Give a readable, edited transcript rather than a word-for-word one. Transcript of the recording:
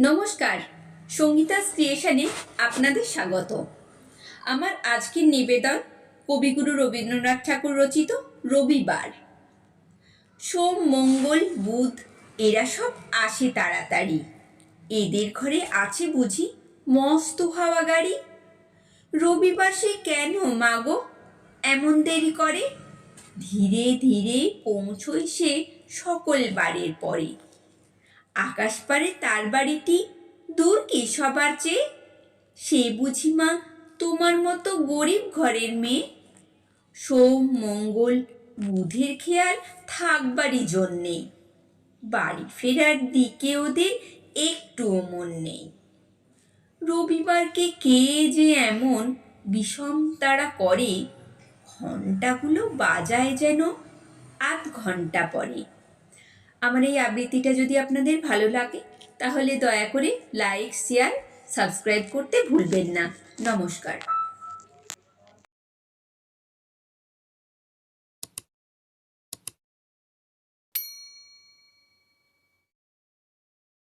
নমস্কার, সঙ্গীতাস ক্রিয়েশনে আপনাদের স্বাগত। আমার আজকের নিবেদন কবিগুরু রবীন্দ্রনাথ ঠাকুর রচিত রবিবার। সোম, মঙ্গল, বুধ এরা সব আসে তাড়াতাড়ি, এদের ঘরে আছে বুঝি মস্ত হাওয়া গাড়ি। রবিবার সে কেন মাগো এমন দেরি করে? ধীরে ধীরে পৌঁছয় সে সকল বারের পরে। আকাশ পারে তার বাড়িটি দূর কি সবার চেয়ে? সে বুঝি মা তোমার মতো গরিব ঘরের মেয়ে। সোম, মঙ্গল, বুধের খেয়াল থাকবারই জন্যে, বাড়ি ফেরার দিকে ওদের একটুও মন নেই। রবিবারকে কে যে এমন বিষম তাড়া করে, ঘণ্টাগুলো বাজায় যেন আধ ঘণ্টা পরে। আমার এই আবৃত্তিটা যদি আপনাদের ভালো লাগে তাহলে দয়া করে লাইক, শেয়ার, সাবস্ক্রাইব করতে ভুলবেন না। নমস্কার।